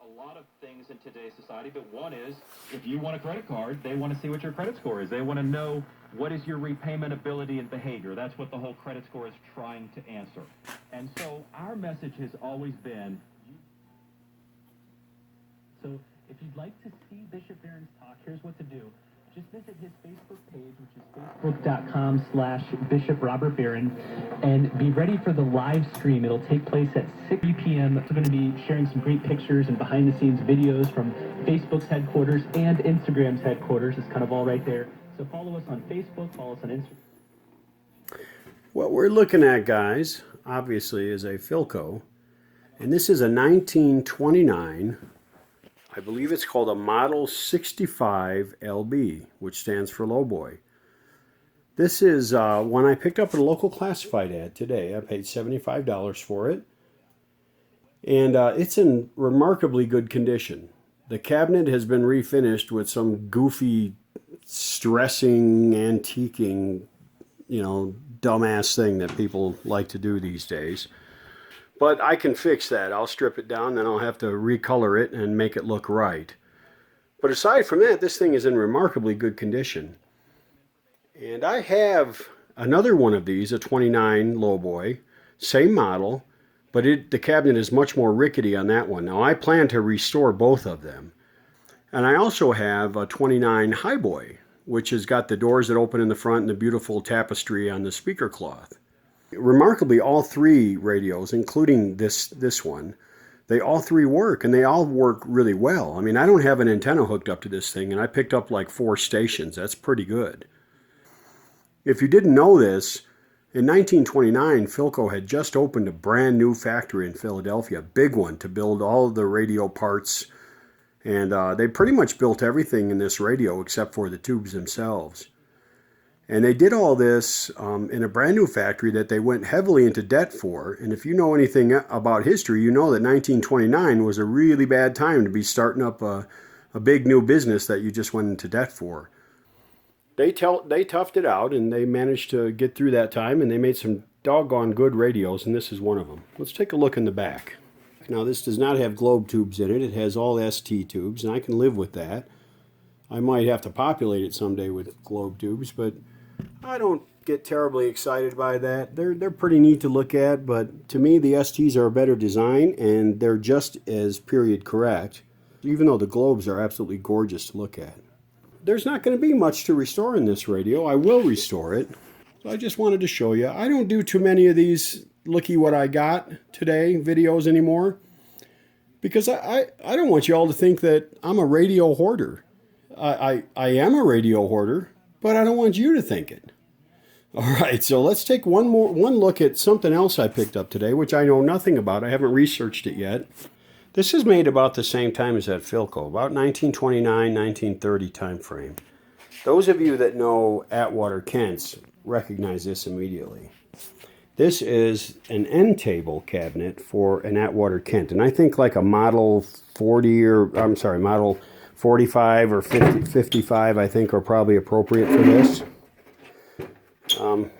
a lot of things in today's society, but one is, if you want a credit card, they want to see what your credit score is. They want to know what is your repayment ability and behavior. That's what the whole credit score is trying to answer. And so our message has always been, so if you'd like to see Bishop Barron's talk, here's what to do. Just visit his Facebook page, which is facebook.com/Bishop Robert Barron, and be ready for the live stream. It'll take place at 6 p.m. We're going to be sharing some great pictures and behind-the-scenes videos from Facebook's headquarters and Instagram's headquarters. It's kind of all right there. So follow us on Facebook, follow us on Instagram. What we're looking at, guys, obviously is a Philco, and this is a 1929. I believe it's called a Model 65 LB, which stands for lowboy. This is one I picked up at a local classified ad today. I paid $75 for it. And it's in remarkably good condition. The cabinet has been refinished with some goofy, stressing, antiquing, dumbass thing that people like to do these days. But I can fix that. I'll strip it down, then I'll have to recolor it and make it look right. But aside from that, this thing is in remarkably good condition. And I have another one of these, a 29 lowboy, same model, but the cabinet is much more rickety on that one. Now I plan to restore both of them. And I also have a 29 highboy, which has got the doors that open in the front and the beautiful tapestry on the speaker cloth. Remarkably, all three radios, including this one, they all three work, and they all work really well. I mean, I don't have an antenna hooked up to this thing, and I picked up like 4 stations. That's pretty good. If you didn't know this, in 1929, Philco had just opened a brand new factory in Philadelphia, a big one, to build all of the radio parts, and they pretty much built everything in this radio except for the tubes themselves. And they did all this in a brand new factory that they went heavily into debt for. And if you know anything about history, you know that 1929 was a really bad time to be starting up a big new business that you just went into debt for. They toughed it out, and they managed to get through that time, and they made some doggone good radios, and this is one of them. Let's take a look in the back. Now, this does not have globe tubes in it. It has all ST tubes, and I can live with that. I might have to populate it someday with globe tubes, but I don't get terribly excited by that. They're pretty neat to look at, but to me the STs are a better design, and they're just as period correct, even though the globes are absolutely gorgeous to look at. There's not going to be much to restore in this radio. I will restore it. So I just wanted to show you. I don't do too many of these looky what I got today videos anymore, because I don't want you all to think that I'm a radio hoarder. I am a radio hoarder, but I don't want you to think it. All right, so let's take one look at something else I picked up today, which I know nothing about. I haven't researched it yet. This is made about the same time as that Philco, about 1929, 1930 time frame. Those of you that know Atwater Kent recognize this immediately. This is an end table cabinet for an Atwater Kent, and I think like a Model 45 or 55, I think, are probably appropriate for this. I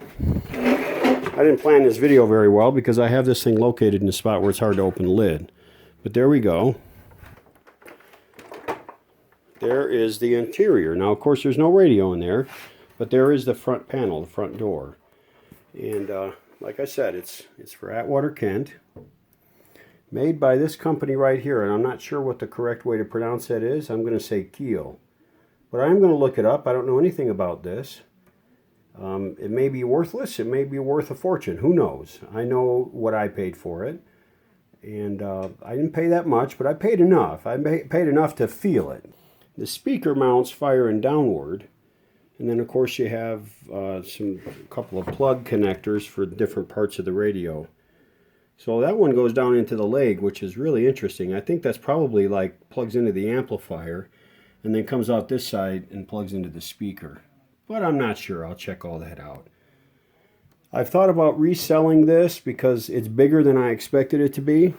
didn't plan this video very well because I have this thing located in a spot where it's hard to open the lid. But there we go. There is the interior. Now, of course, there's no radio in there, but there is the front panel, the front door. And like I said, it's for Atwater Kent. Made by this company right here, and I'm not sure what the correct way to pronounce that is. I'm going to say Kiel. But I'm going to look it up. I don't know anything about this. It may be worthless. It may be worth a fortune. Who knows? I know what I paid for it. And I didn't pay that much, but I paid enough. I paid enough to feel it. The speaker mounts firing downward. And then, of course, you have a couple of plug connectors for different parts of the radio. So that one goes down into the leg, which is really interesting. I think that's probably like plugs into the amplifier and then comes out this side and plugs into the speaker. But I'm not sure. I'll check all that out. I've thought about reselling this because it's bigger than I expected it to be.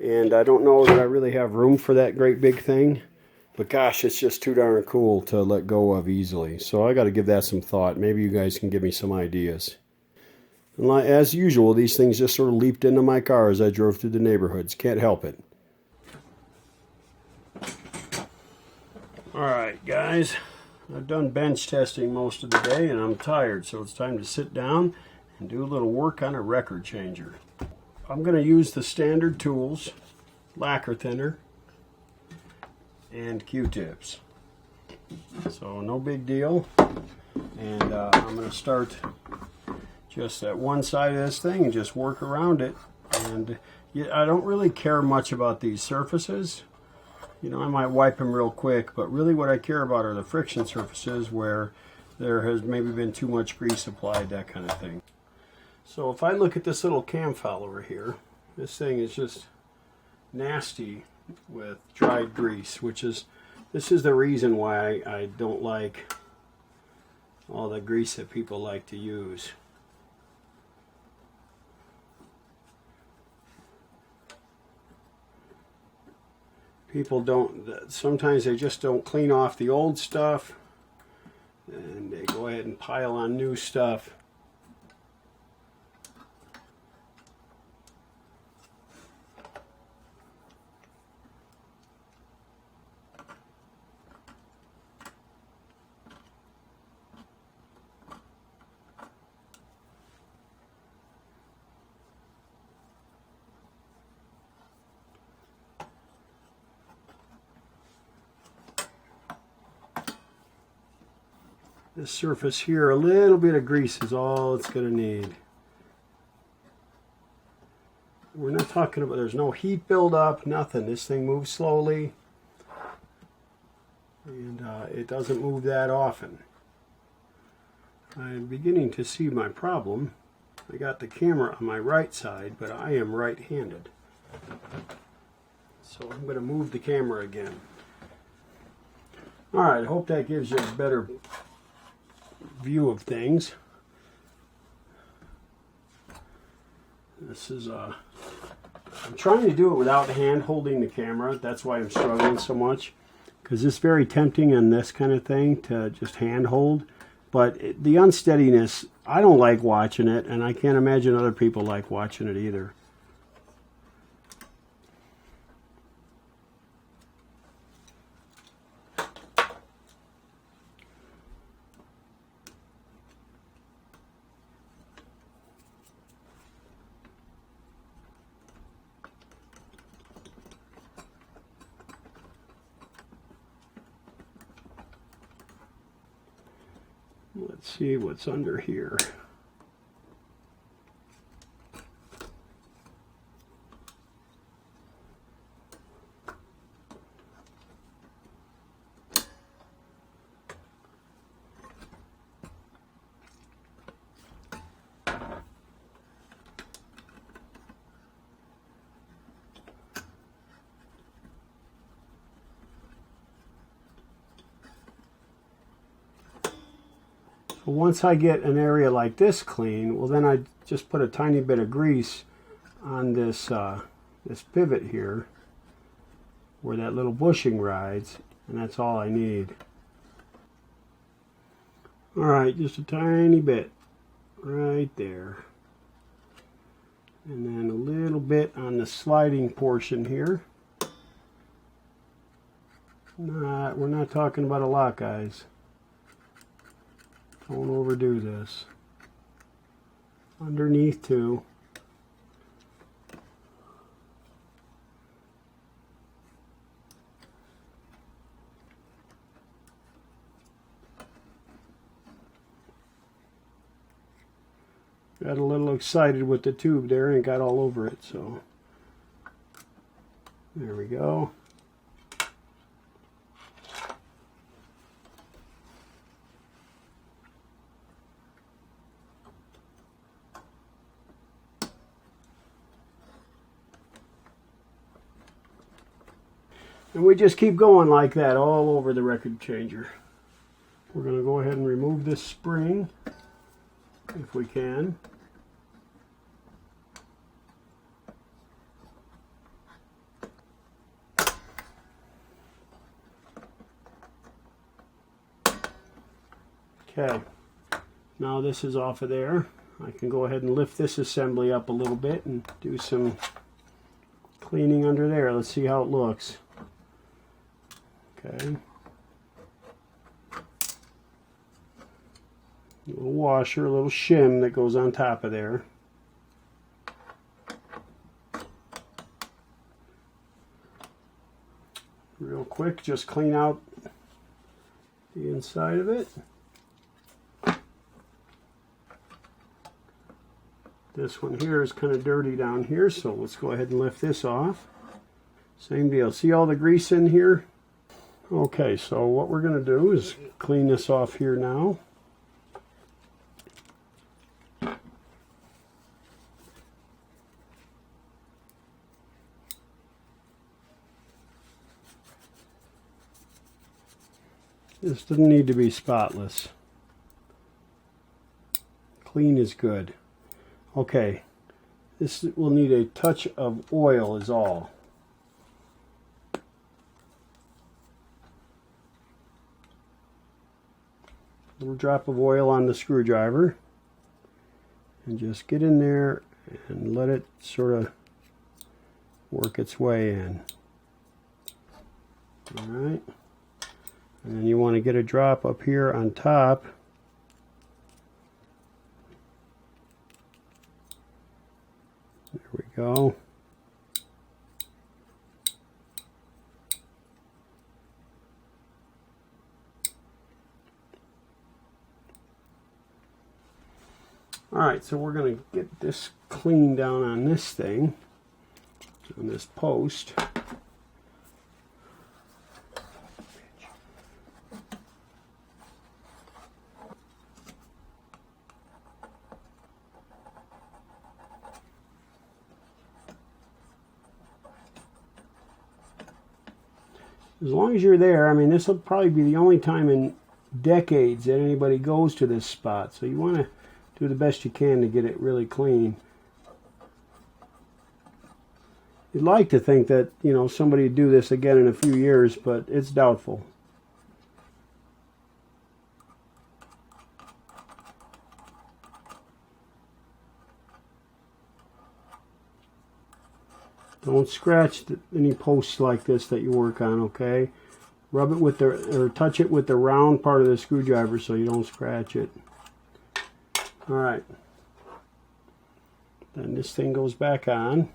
And I don't know that I really have room for that great big thing. But gosh, it's just too darn cool to let go of easily. So I got to give that some thought. Maybe you guys can give me some ideas. And as usual, these things just sort of leaped into my car as I drove through the neighborhoods. Can't help it. Alright guys, I've done bench testing most of the day and I'm tired, so it's time to sit down and do a little work on a record changer. I'm going to use the standard tools, lacquer thinner and Q-tips. So no big deal. And I'm going to start just at one side of this thing and just work around it. And I don't really care much about these surfaces. You know, I might wipe them real quick, but really what I care about are the friction surfaces where there has maybe been too much grease applied, that kind of thing. So if I look at this little cam follower here, this thing is just nasty with dried grease, this is the reason why I don't like all the grease that people like to use. People don't, sometimes they just don't clean off the old stuff and they go ahead and pile on new stuff. This surface here, a little bit of grease is all it's going to need. We're not talking about, there's no heat buildup, nothing. This thing moves slowly, and it doesn't move that often. I'm beginning to see my problem. I got the camera on my right side, but I am right-handed. So I'm going to move the camera again. Alright, I hope that gives you a better view of things. This is I'm trying to do it without hand holding the camera. That's why I'm struggling so much, because it's very tempting on this kind of thing to just hand hold, but the unsteadiness, I don't like watching it, and I can't imagine other people like watching it either. Let's see what's under here. Once I get an area like this clean, well then I just put a tiny bit of grease on this this pivot here where that little bushing rides, and that's all I need. Alright, just a tiny bit right there. And then a little bit on the sliding portion here. We're not talking about a lot, guys. Don't overdo this. Underneath too. Got a little excited with the tube there and got all over it, so there we go. And we just keep going like that all over the record changer. We're going to go ahead and remove this spring if we can. Okay, now this is off of there. I can go ahead and lift this assembly up a little bit and do some cleaning under there. Let's see how it looks. Okay. A little washer, a little shim that goes on top of there. Real quick, just clean out the inside of it. This one here is kind of dirty down here, so let's go ahead and lift this off. Same deal. See all the grease in here? Okay, so what we're going to do is clean this off here now. This doesn't need to be spotless. Clean is good. Okay, this will need a touch of oil is all. A little drop of oil on the screwdriver. And just get in there and let it sort of work its way in. Alright. And then you want to get a drop up here on top. There we go. Alright, so we're going to get this cleaned down on this thing, on this post. As long as you're there, I mean, this will probably be the only time in decades that anybody goes to this spot. So you want to do the best you can to get it really clean. You'd like to think that, you know, somebody would do this again in a few years, but it's doubtful. Don't scratch any posts like this that you work on, okay? Rub it with the, or touch it with the round part of the screwdriver so you don't scratch it. Alright. Then this thing goes back on.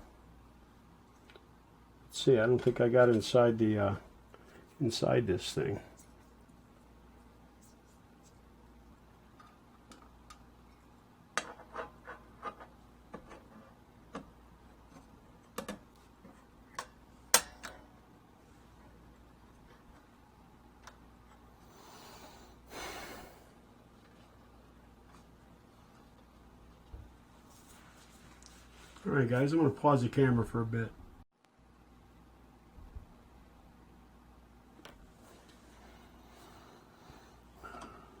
Let's see, I don't think I got inside the, inside this thing. Alright guys, I'm going to pause the camera for a bit.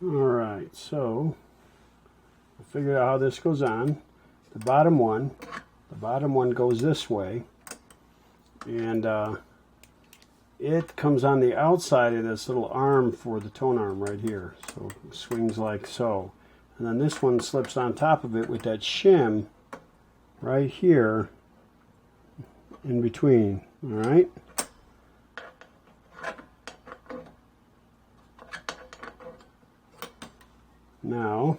Alright, so I figured out how this goes on. The bottom one goes this way, and it comes on the outside of this little arm for the tone arm right here. So it swings like so. And then this one slips on top of it with that shim right here in between. Alright? Now,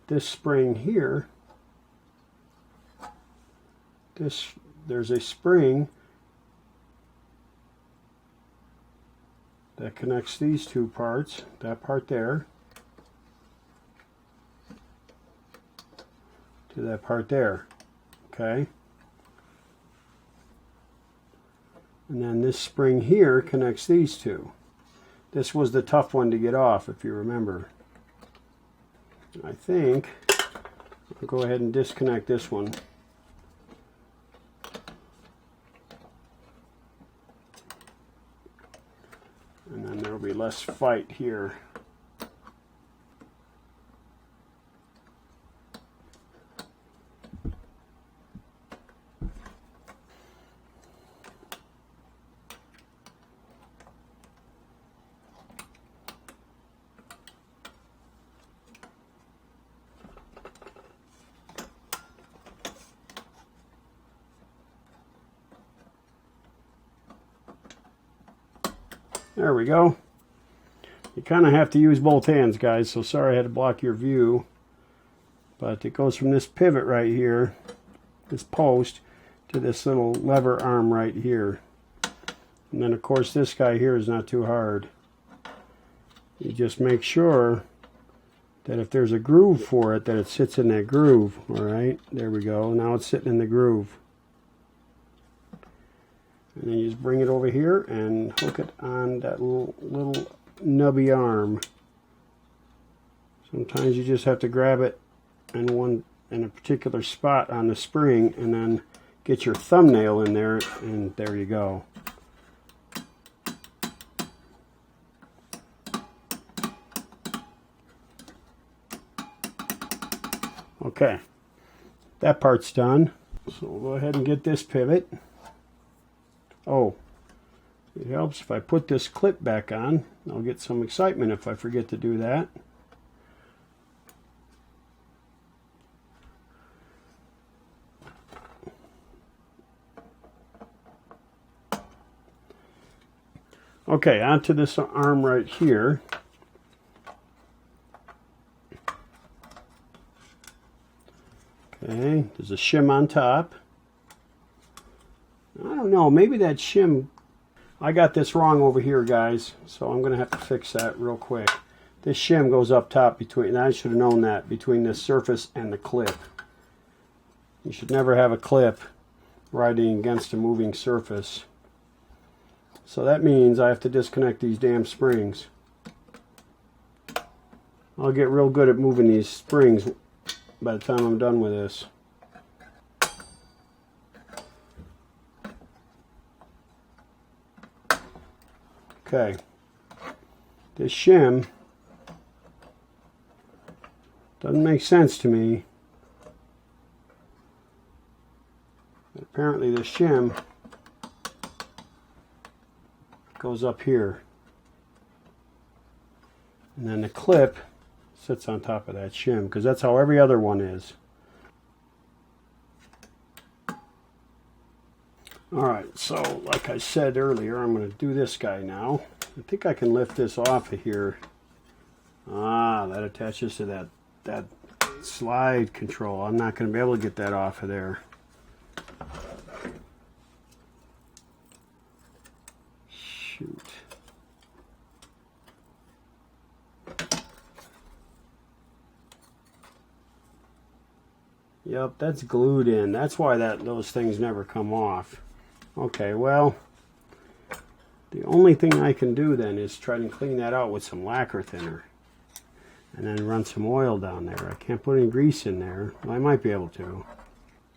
this spring here, there's a spring that connects these two parts, that part there, to that part there, okay? And then this spring here connects these two. This was the tough one to get off, if you remember. I think I'll go ahead and disconnect this one. And then there will be less fight here. There we go. You kind of have to use both hands, guys, so sorry I had to block your view. But it goes from this pivot right here, this post, to this little lever arm right here. And then, of course, this guy here is not too hard. You just make sure that if there's a groove for it, that it sits in that groove. All right, there we go. Now it's sitting in the groove. And then you just bring it over here and hook it on that little nubby arm. Sometimes you just have to grab it in a particular spot on the spring and then get your thumbnail in there, and there you go. Okay, that part's done. So we'll go ahead and get this pivot. Oh, it helps if I put this clip back on. I'll get some excitement if I forget to do that. Okay, onto this arm right here. Okay, there's a shim on top. I don't know, maybe that shim, I got this wrong over here, guys, so I'm going to have to fix that real quick. This shim goes up top between, and I should have known that, between the surface and the clip. You should never have a clip riding against a moving surface. So that means I have to disconnect these damn springs. I'll get real good at moving these springs by the time I'm done with this. Okay, this shim doesn't make sense to me. But apparently the shim goes up here. And then the clip sits on top of that shim, because that's how every other one is. Alright, so like I said earlier, I'm going to do this guy now. I think I can lift this off of here. Ah, that attaches to that slide control. I'm not going to be able to get that off of there. Shoot. Yep, that's glued in. That's why those things never come off. Okay, well, the only thing I can do then is try to clean that out with some lacquer thinner. And then run some oil down there. I can't put any grease in there. Well, I might be able to.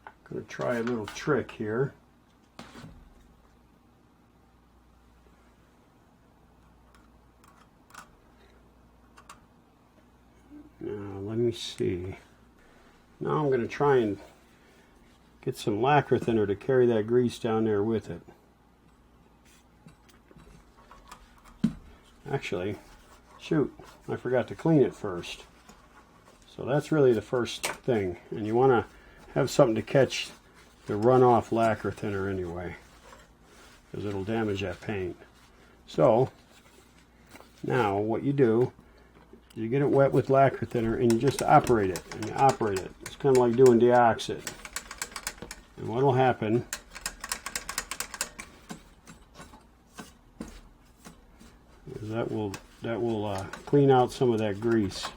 I'm going to try a little trick here. Now, let me see. Now I'm going to try and get some lacquer thinner to carry that grease down there with it. Actually, shoot, I forgot to clean it first. So that's really the first thing. And you want to have something to catch the runoff lacquer thinner anyway, because it'll damage that paint. So, now what you do, you get it wet with lacquer thinner and you just operate it, and you operate it. It's kind of like doing deoxit. And what will happen is that will clean out some of that grease.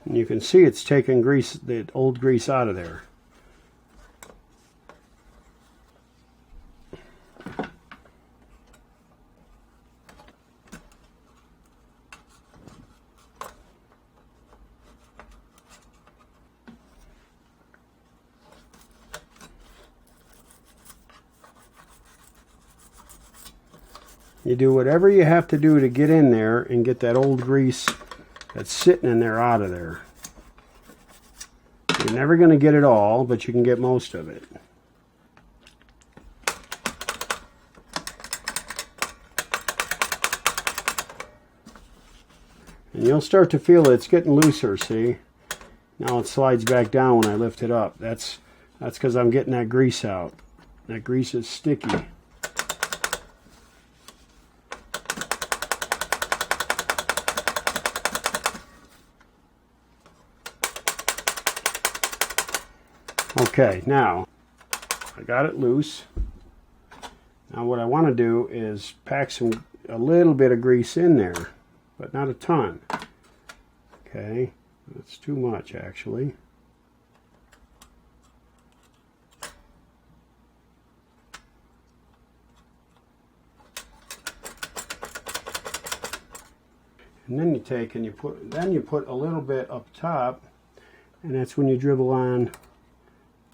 And you can see it's taking grease, the old grease, out of there. You do whatever you have to do to get in there and get that old grease that's sitting in there out of there. You're never going to get it all, but you can get most of it. And you'll start to feel it's getting looser, see? Now it slides back down when I lift it up. That's because I'm getting that grease out. That grease is sticky. Okay, now I got it loose. Now what I want to do is pack a little bit of grease in there, but not a ton. Okay, that's too much actually. And then you take and you put a little bit up top, and that's when you dribble on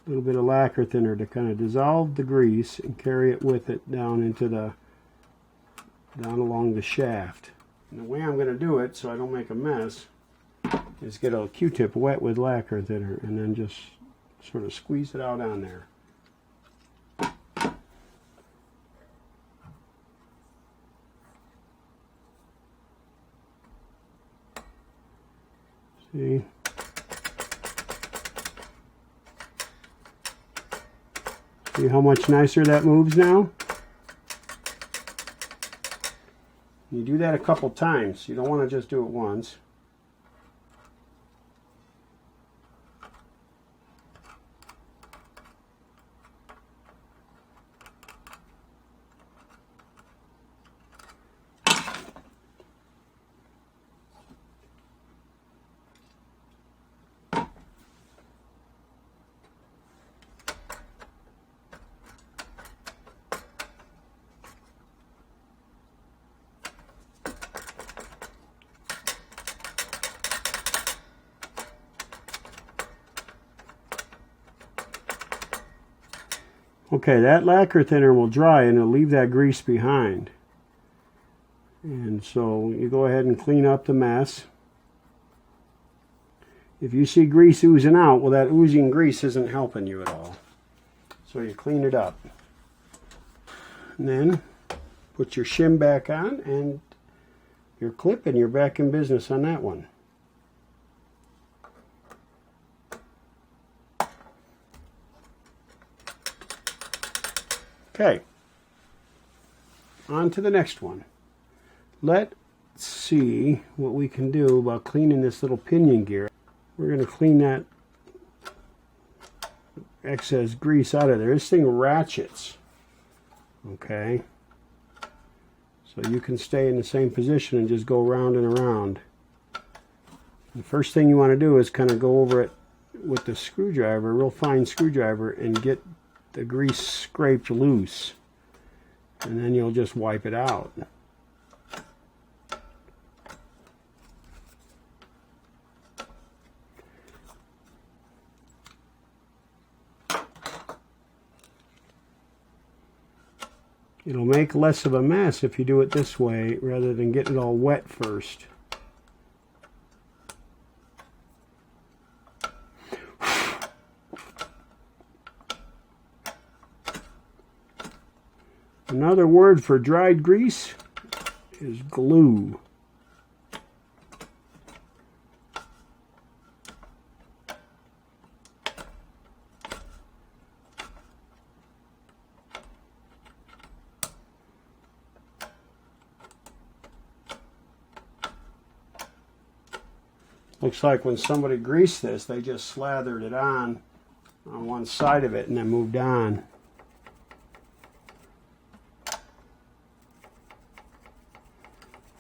a little bit of lacquer thinner to kind of dissolve the grease and carry it with it down along the shaft. And the way I'm going to do it so I don't make a mess is get a Q-tip wet with lacquer thinner and then just sort of squeeze it out on there. See? See how much nicer that moves now? You do that a couple times. You don't want to just do it once. Okay, that lacquer thinner will dry and it'll leave that grease behind. And so you go ahead and clean up the mess. If you see grease oozing out, well, that oozing grease isn't helping you at all. So you clean it up. And then put your shim back on and your clip, and you're back in business on that one. Okay, on to the next one. Let's see what we can do about cleaning this little pinion gear. We're going to clean that excess grease out of there. This thing ratchets, okay? So you can stay in the same position and just go round and around. The first thing you want to do is kind of go over it with the screwdriver, a real fine screwdriver, and get the grease scraped loose, and then you'll just wipe it out. It'll make less of a mess if you do it this way rather than getting it all wet first. Another word for dried grease is glue. Looks like when somebody greased this, they just slathered it on one side of it and then moved on.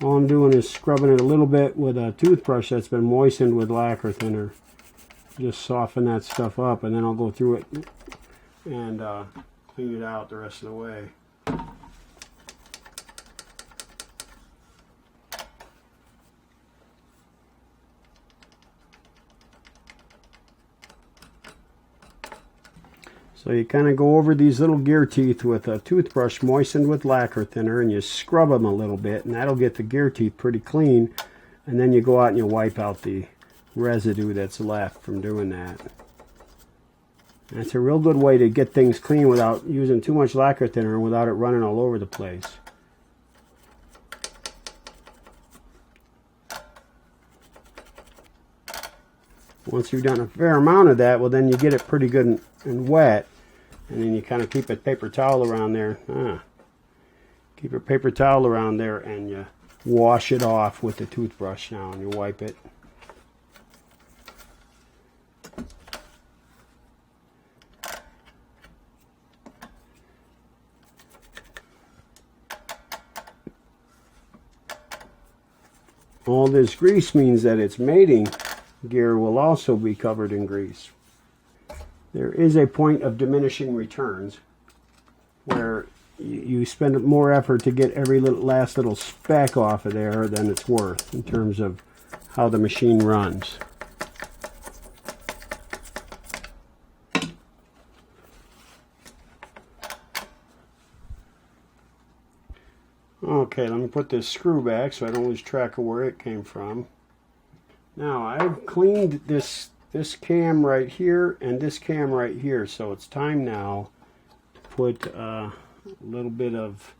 All I'm doing is scrubbing it a little bit with a toothbrush that's been moistened with lacquer thinner. Just soften that stuff up, and then I'll go through it and clean it out the rest of the way. So you kind of go over these little gear teeth with a toothbrush moistened with lacquer thinner, and you scrub them a little bit, and that'll get the gear teeth pretty clean. And then you go out and you wipe out the residue that's left from doing that. That's a real good way to get things clean without using too much lacquer thinner and without it running all over the place. Once you've done a fair amount of that, well, then you get it pretty good and wet, and then you kind of keep a paper towel around there. Keep a paper towel around there, and you wash it off with the toothbrush now, and you wipe it. All this grease means that its mating gear will also be covered in grease. There is a point of diminishing returns where you spend more effort to get every last little speck off of there than it's worth in terms of how the machine runs. Okay, let me put this screw back so I don't lose track of where it came from. Now, I've cleaned this cam right here and this cam right here, so it's time now to put a little bit of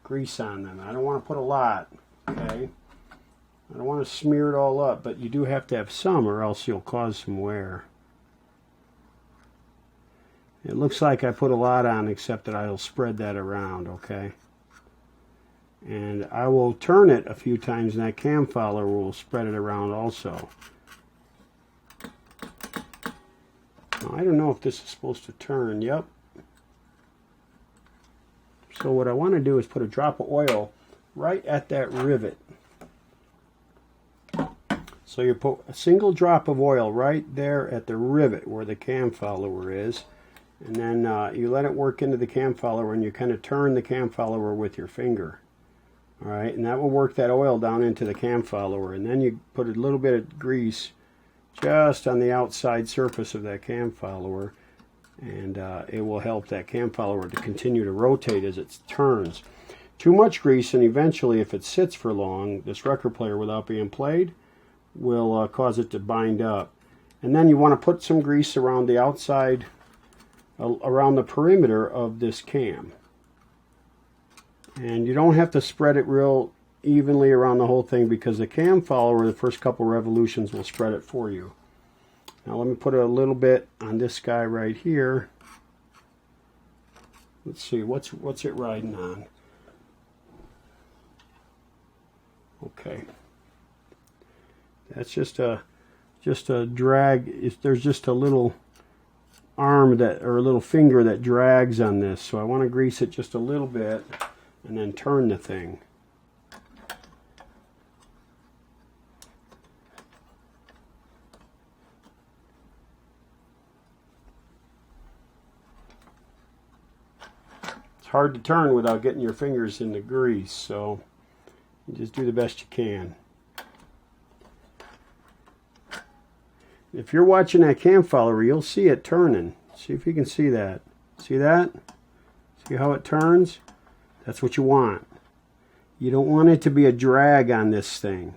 grease on them. I don't want to put a lot, okay? I don't want to smear it all up, but you do have to have some or else you'll cause some wear. It looks like I put a lot on, except that I'll spread that around, okay? And I will turn it a few times, and that cam follower will spread it around also. Now, I don't know if this is supposed to turn. Yep. So what I want to do is put a drop of oil right at that rivet. So you put a single drop of oil right there at the rivet where the cam follower is. And then you let it work into the cam follower, and you kind of turn the cam follower with your finger. All right, and that will work that oil down into the cam follower, and then you put a little bit of grease just on the outside surface of that cam follower, and it will help that cam follower to continue to rotate as it turns. Too much grease, and eventually, if it sits for long, this record player without being played will cause it to bind up. And then you want to put some grease around the outside, around the perimeter of this cam. And you don't have to spread it real evenly around the whole thing, because the cam follower, the first couple revolutions, will spread it for you. Now let me put a little bit on this guy right here. Let's see, what's it riding on? Okay. That's just a drag. There's just a little arm that, or a little finger that drags on this. So I want to grease it just a little bit, and then turn the thing. It's hard to turn without getting your fingers in the grease, so you just do the best you can. If you're watching that cam follower, you'll see it turning. See if you can see that. See that? See how it turns? That's what you want. You don't want it to be a drag on this thing.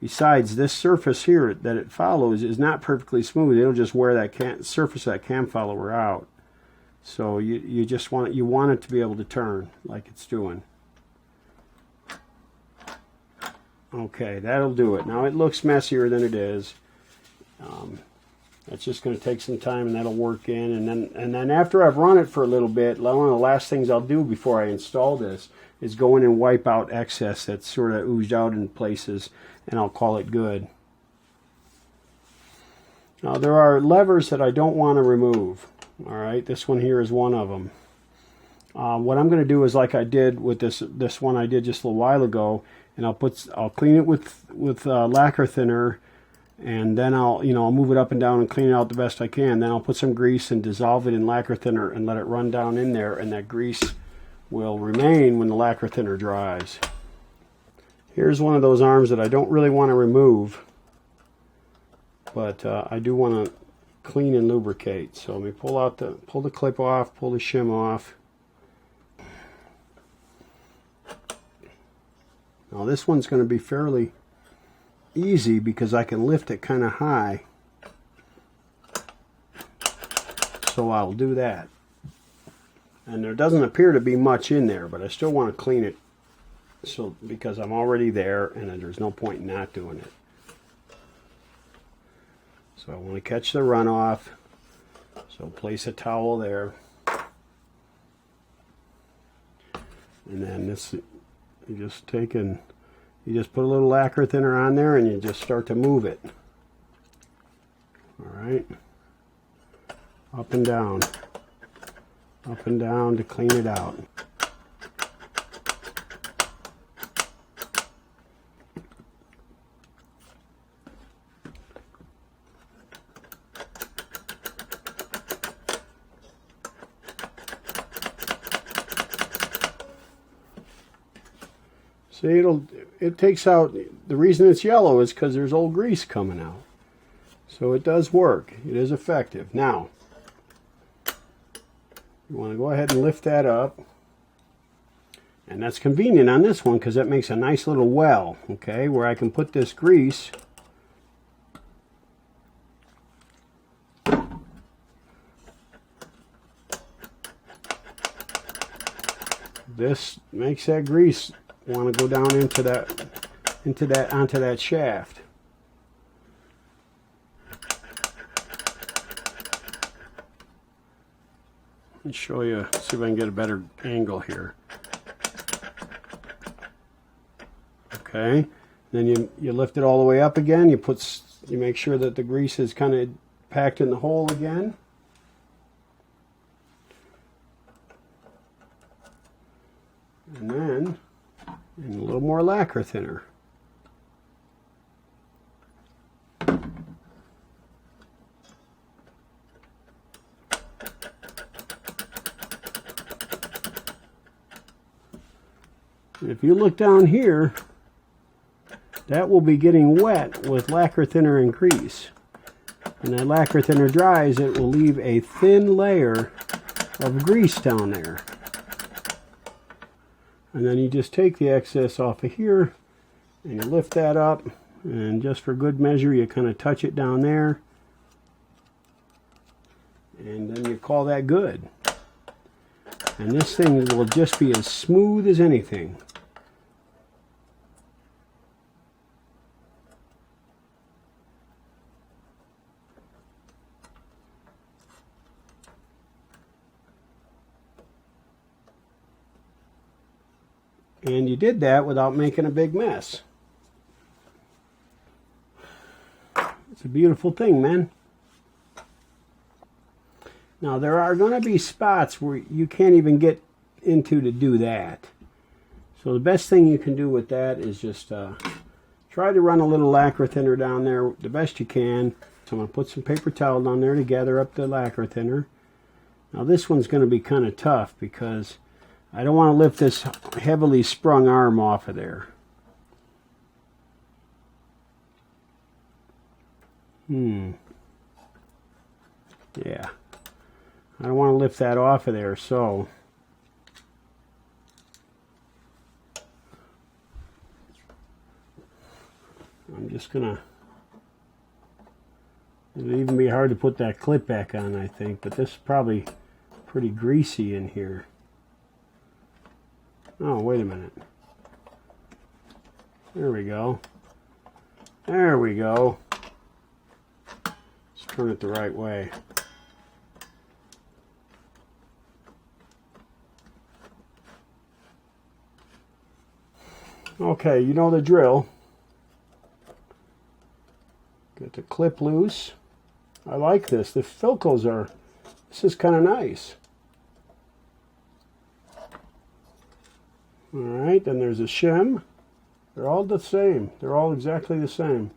Besides, this surface here that it follows is not perfectly smooth. It'll just wear that surface of that cam follower out. So you just want it to be able to turn like it's doing. Okay, that'll do it. Now it looks messier than it is. That's just going to take some time, and that'll work in. And then after I've run it for a little bit, one of the last things I'll do before I install this is go in and wipe out excess that's sort of oozed out in places, and I'll call it good. Now there are levers that I don't want to remove. All right, this one here is one of them. What I'm going to do is like I did with this one I did just a little while ago, and I'll clean it with lacquer thinner. And then I'll move it up and down and clean it out the best I can. Then I'll put some grease and dissolve it in lacquer thinner and let it run down in there, and that grease will remain when the lacquer thinner dries. Here's one of those arms that I don't really want to remove, but I do want to clean and lubricate. So let me pull the clip off, pull the shim off. Now this one's going to be fairly easy because I can lift it kind of high, so I'll do that. And there doesn't appear to be much in there, but I still want to clean it, so because I'm already there and there's no point in not doing it. So I want to catch the runoff. So place a towel there. And then this, you just take and you just put a little lacquer thinner on there and you just start to move it. All right. Up and down to clean it out. See, it takes out, the reason it's yellow is because there's old grease coming out. So it does work. It is effective. Now, you want to go ahead and lift that up. And that's convenient on this one because that makes a nice little well, okay, where I can put this grease. This makes that grease want to go down onto that shaft. Let me show you, see if I can get a better angle here. Okay, then you lift it all the way up again. You make sure that the grease is kind of packed in the hole again. And then a little more lacquer thinner. If you look down here, that will be getting wet with lacquer thinner and grease. When that lacquer thinner dries, it will leave a thin layer of grease down there. And then you just take the excess off of here and you lift that up, and just for good measure you kind of touch it down there, and then you call that good. And this thing will just be as smooth as anything. And you did that without making a big mess. It's a beautiful thing, man. Now there are going to be spots where you can't even get into to do that. So the best thing you can do with that is just try to run a little lacquer thinner down there the best you can. So I'm going to put some paper towel down there to gather up the lacquer thinner. Now this one's going to be kind of tough because I don't want to lift this heavily sprung arm off of there. Yeah. I don't want to lift that off of there, so I'm just gonna, it'll even be hard to put that clip back on, I think, but this is probably pretty greasy in here. Oh, wait a minute. There we go. There we go. Let's turn it the right way. Okay, you know the drill. Get the clip loose. I like this. The Philcos are, this is kind of nice. Alright, then there's a shim. They're all the same. They're all exactly the same.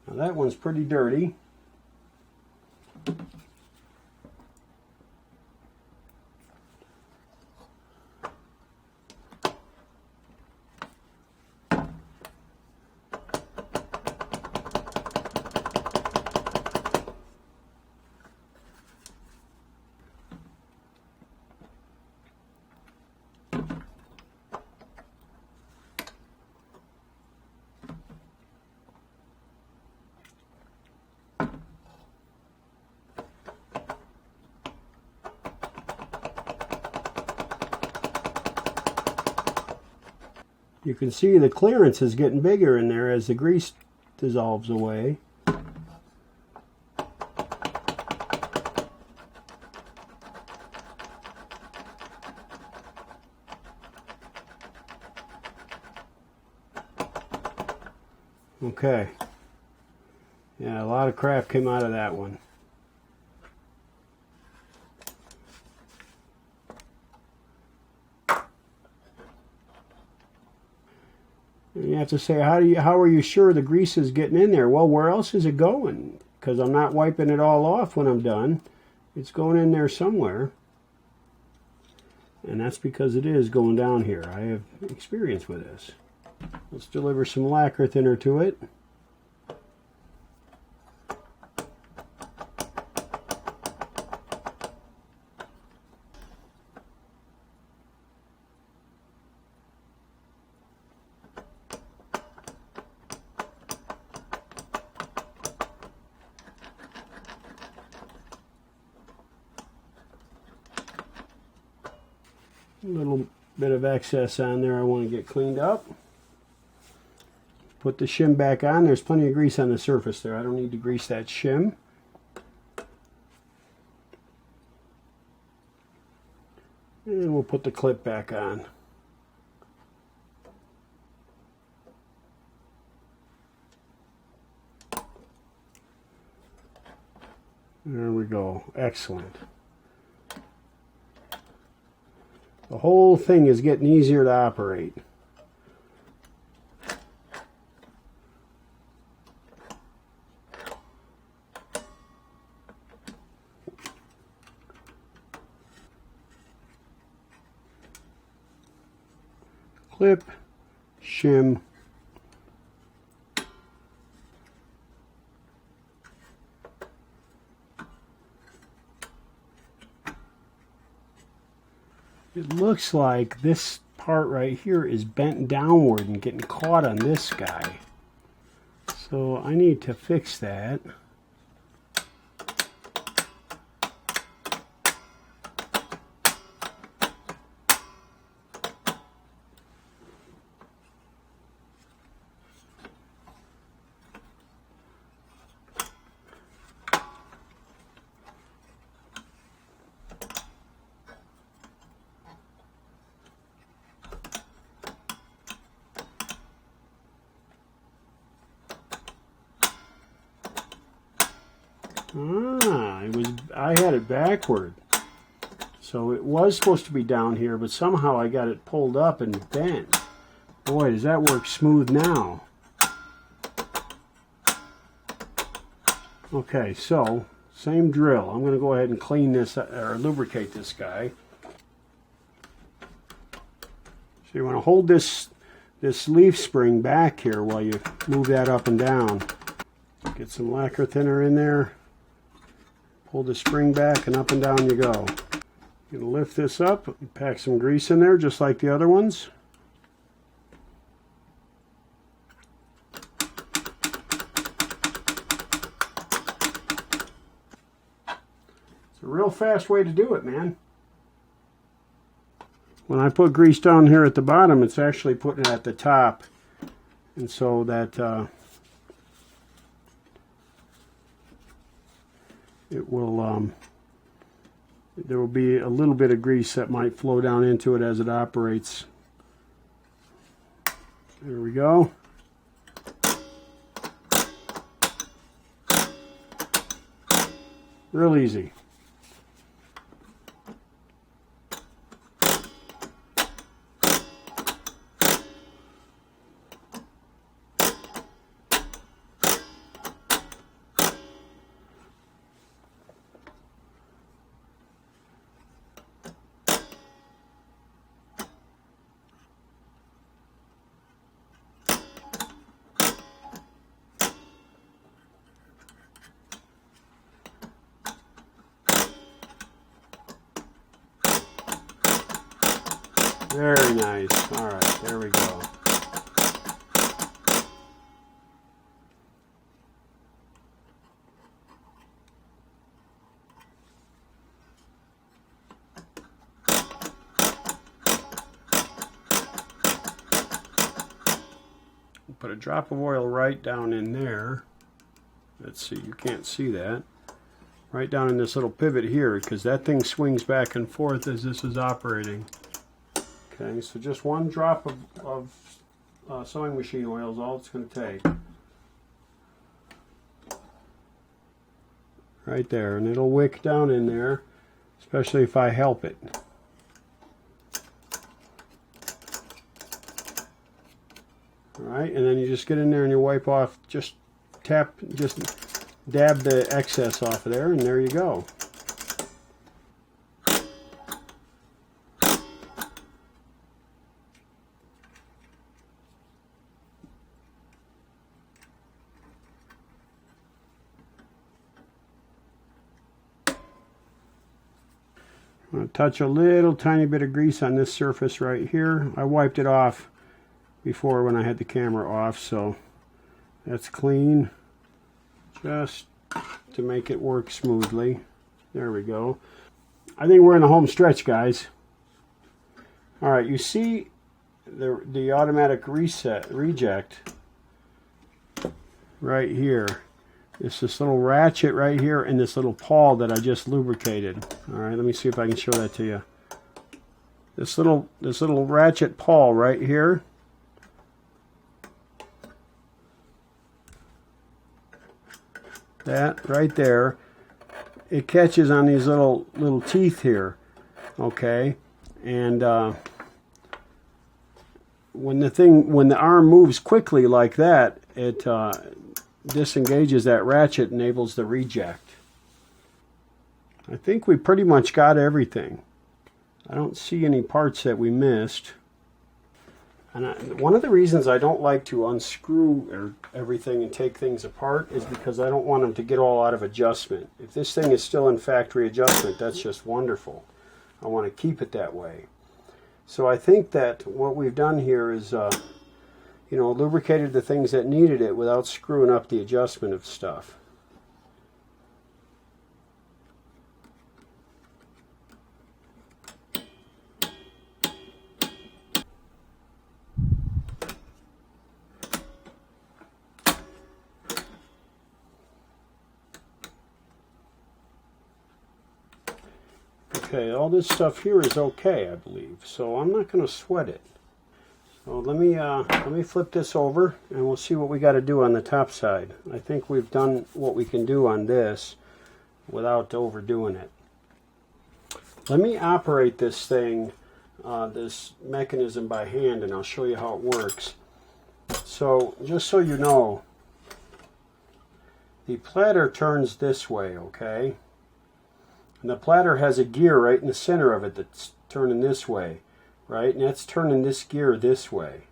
Now that one's pretty dirty. You can see the clearance is getting bigger in there as the grease dissolves away. Okay. Yeah, a lot of crap came out of that one. And you have to say, how are you sure the grease is getting in there? Well, where else is it going? Because I'm not wiping it all off when I'm done. It's going in there somewhere. And that's because it is going down here. I have experience with this. Let's deliver some lacquer thinner to it. A little bit of excess on there I want to get cleaned up. Put the shim back on. There's plenty of grease on the surface there. I don't need to grease that shim. And we'll put the clip back on. There we go. Excellent. The whole thing is getting easier to operate. Clip, shim, it looks like this part right here is bent downward and getting caught on this guy. So I need to fix that. I had it backward. So it was supposed to be down here, but somehow I got it pulled up and bent. Boy, does that work smooth now. Okay, so same drill. I'm going to go ahead and clean this or lubricate this guy. So you want to hold this leaf spring back here while you move that up and down. Get some lacquer thinner in there. Pull the spring back and up and down you go. You're going to lift this up, pack some grease in there just like the other ones. It's a real fast way to do it, man. When I put grease down here at the bottom, it's actually putting it at the top. And so that it will, there will be a little bit of grease that might flow down into it as it operates. There we go. Real easy. Very nice. All right, there we go. put a drop of oil right down in there. Let's see, you can't see that. Right down in this little pivot here, because that thing swings back and forth as this is operating. Okay, so just one drop of sewing machine oil is all it's going to take. Right there, and it'll wick down in there, especially if I help it. Alright, and then you just get in there and you wipe off, just dab the excess off of there, and there you go. I'm going to touch a little tiny bit of grease on this surface right here. I wiped it off before when I had the camera off, so that's clean, just to make it work smoothly. There we go. I think we're in the home stretch, guys. All right, you see the automatic reject right here. It's this little ratchet right here and this little pawl that I just lubricated. All right, let me see if I can show that to you. This little ratchet pawl right here. That right there, it catches on these little teeth here, okay? And when the arm moves quickly like that, it disengages that ratchet, enables the reject. I think we pretty much got everything. I don't see any parts that we missed. And one of the reasons I don't like to unscrew everything and take things apart is because I don't want them to get all out of adjustment. If this thing is still in factory adjustment, that's just wonderful. I want to keep it that way. So I think that what we've done here is, lubricated the things that needed it without screwing up the adjustment of stuff. Okay, all this stuff here is okay, I believe, so I'm not going to sweat it. So let me flip this over and we'll see what we got to do on the top side. I think we've done what we can do on this without overdoing it. Let me operate this thing, this mechanism by hand, and I'll show you how it works. So just so you know, the platter turns this way, okay? And the platter has a gear right in the center of it that's turning this way, right? And that's turning this gear this way.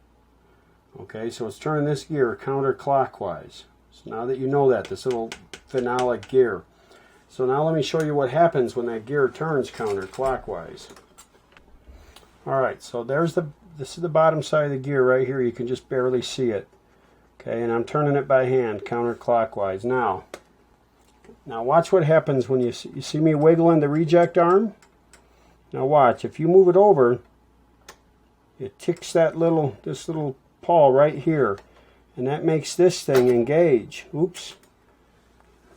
Okay, so it's turning this gear counterclockwise. So now that you know that, this little phenolic gear. So now let me show you what happens when that gear turns counterclockwise. Alright, so this is the bottom side of the gear right here. You can just barely see it. Okay, and I'm turning it by hand counterclockwise. Now watch what happens when you see me wiggling the reject arm. Now watch, if you move it over, it ticks this little pawl right here, and that makes this thing engage. Oops.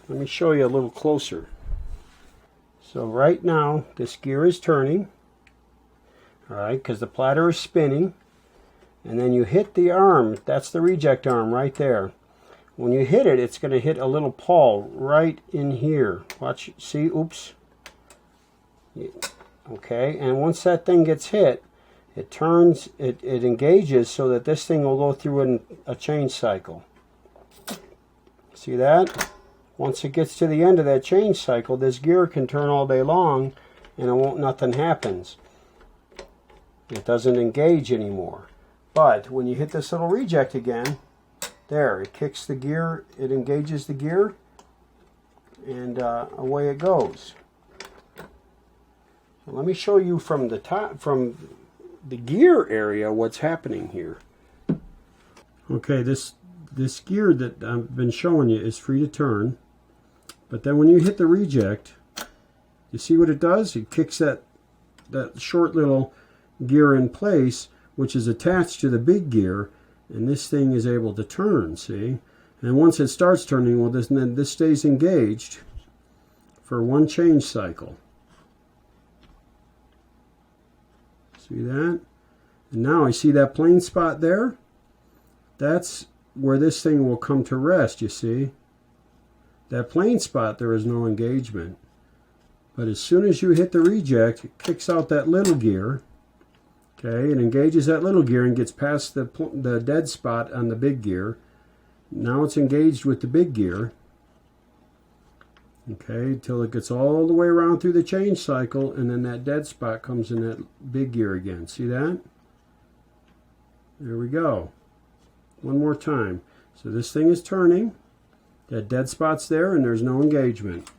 Let me show you a little closer. So right now this gear is turning, all right, because the platter is spinning, and then you hit the arm. That's the reject arm right there. When you hit it, it's going to hit a little pawl right in here. Watch, see, oops. Okay, and once that thing gets hit, it turns, it engages so that this thing will go through a change cycle. See that? Once it gets to the end of that change cycle, this gear can turn all day long and nothing happens. It doesn't engage anymore. But when you hit this little reject again, there, it kicks the gear, it engages the gear, and away it goes. So let me show you from the top, from the gear area, what's happening here. Okay, this gear that I've been showing you is free to turn, but then when you hit the reject, you see what it does? It kicks that short little gear in place, which is attached to the big gear, And this thing is able to turn, see? And once it starts turning, well, this stays engaged for one change cycle. See that? And now I see that plain spot there. That's where this thing will come to rest, you see? That plain spot, there is no engagement. But as soon as you hit the reject, it kicks out that little gear. Okay, it engages that little gear and gets past the dead spot on the big gear. Now it's engaged with the big gear. Okay, till it gets all the way around through the change cycle, and then that dead spot comes in that big gear again. See that? There we go. One more time. So this thing is turning. That dead spot's there, and there's no engagement.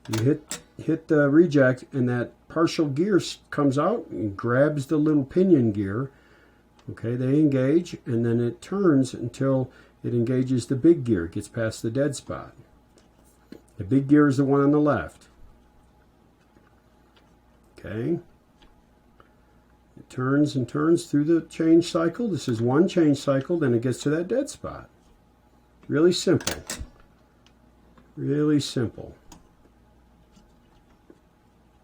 You hit the reject, and that partial gear comes out and grabs the little pinion gear. Okay, they engage, and then it turns until it engages the big gear. It gets past the dead spot. The big gear is the one on the left. Okay. It turns and turns through the change cycle. This is one change cycle, then it gets to that dead spot. Really simple. Really simple.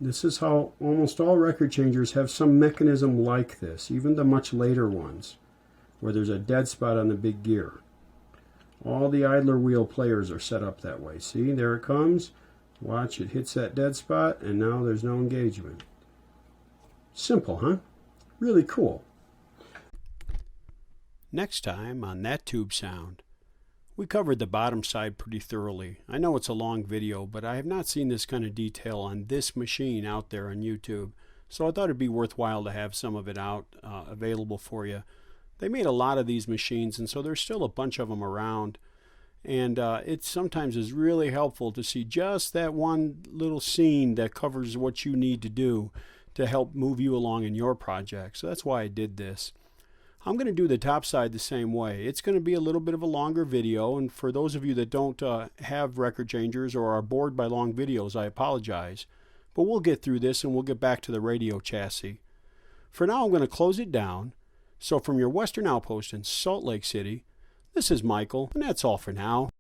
This is how almost all record changers have some mechanism like this, even the much later ones, where there's a dead spot on the big gear. All the idler wheel players are set up that way. See, there it comes. Watch, it hits that dead spot, and now there's no engagement. Simple, huh? Really cool. Next time on That Tube Sound, we covered the bottom side pretty thoroughly. I know it's a long video, but I have not seen this kind of detail on this machine out there on YouTube, so I thought it'd be worthwhile to have some of it out available for you. They made a lot of these machines, and so there's still a bunch of them around, and it sometimes is really helpful to see just that one little scene that covers what you need to do to help move you along in your project. So that's why I did this. I'm going to do the top side the same way. It's going to be a little bit of a longer video, and for those of you that don't have record changers or are bored by long videos, I apologize. But we'll get through this and we'll get back to the radio chassis. For now, I'm going to close it down. So from your Western Outpost in Salt Lake City, this is Michael, and that's all for now.